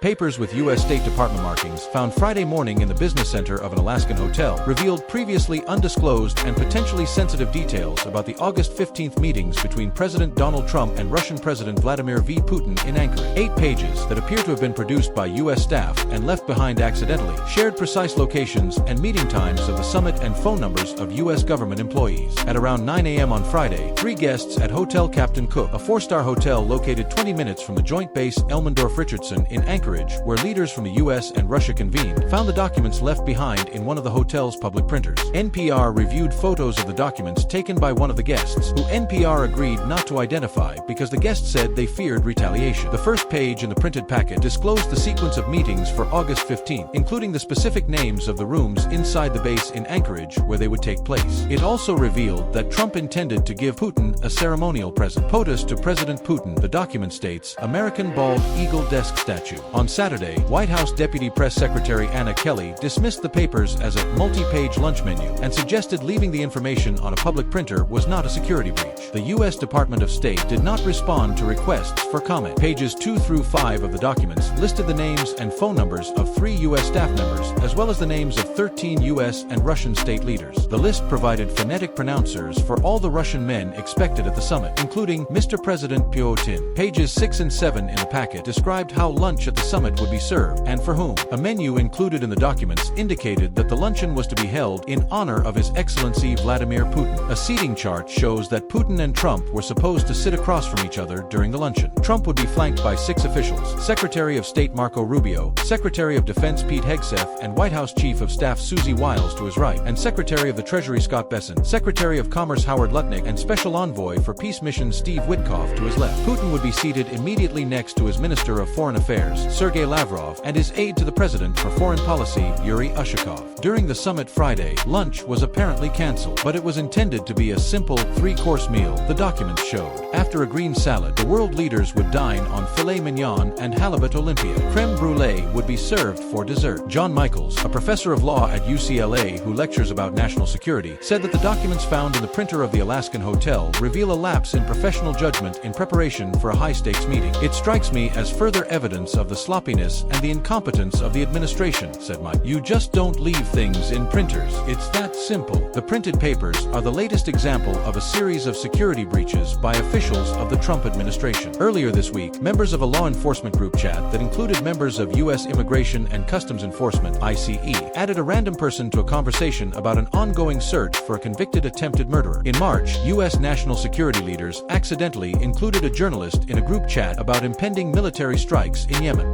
Papers with U.S. State Department markings found Friday morning in the business center of an Alaskan hotel revealed previously undisclosed and potentially sensitive details about the August 15th meetings between President Donald Trump and Russian President Vladimir Putin in Anchorage. 8 pages that appear to have been produced by U.S. staff and left behind accidentally shared precise locations and meeting times of the summit and phone numbers of U.S. government employees. At around 9 a.m. on Friday, 3 guests at Hotel Captain Cook, a 4-star hotel located 20 minutes from the Joint Base Elmendorf-Richardson in Anchorage, where leaders from the U.S. and Russia convened, found the documents left behind in one of the hotel's public printers. NPR reviewed photos of the documents taken by one of the guests, who NPR agreed not to identify because the guest said they feared retaliation. The first page in the printed packet disclosed the sequence of meetings for August 15, including the specific names of the rooms inside the base in Anchorage where they would take place. It also revealed that Trump intended to give Putin a ceremonial present. POTUS to President Putin, the document states, American Bald Eagle Desk Statue. On Saturday, White House Deputy Press Secretary Anna Kelly dismissed the papers as a multi-page lunch menu and suggested leaving the information on a public printer was not a security breach. The U.S. Department of State did not respond to requests for comment. Pages 2 through 5 of the documents listed the names and phone numbers of 3 U.S. staff members, as well as the names of 13 U.S. and Russian state leaders. The list provided phonetic pronouncers for all the Russian men expected at the summit, including Mr. President Putin. Pages 6 and 7 in the packet described how lunch at the summit would be served and for whom. A menu included in the documents indicated that the luncheon was to be held in honor of His Excellency Vladimir Putin. A seating chart shows that Putin and Trump were supposed to sit across from each other during the luncheon. Trump would be flanked by 6 officials: Secretary of State Marco Rubio, Secretary of Defense Pete Hegseth, and White House Chief of Staff Susie Wiles to his right, and Secretary of the Treasury Scott Bessent, Secretary of Commerce Howard Lutnick, and Special Envoy for Peace Mission Steve Witkoff to his left. Putin would be seated immediately next to his Minister of Foreign Affairs, Sergei Lavrov, and his aide to the President for Foreign Policy, Yuri Ushakov. During the summit Friday, lunch was apparently canceled, but it was intended to be a simple 3-course meal, the documents showed. After a green salad, the world leaders would dine on filet mignon and halibut Olympia. Creme brulee would be served for dessert. John Michaels, a professor of law at UCLA who lectures about national security, said that the documents found in the printer of the Alaskan hotel reveal a lapse in professional judgment in preparation for a high-stakes meeting. It strikes me as further evidence of the sloppiness and the incompetence of the administration, said Mike. You just don't leave things in printers. It's that simple. The printed papers are the latest example of a series of security breaches by officials of the Trump administration. Earlier this week, members of a law enforcement group chat that included members of U.S. Immigration and Customs Enforcement, ICE, added a random person to a conversation about an ongoing search for a convicted attempted murderer. In March, U.S. national security leaders accidentally included a journalist in a group chat about impending military strikes in Yemen.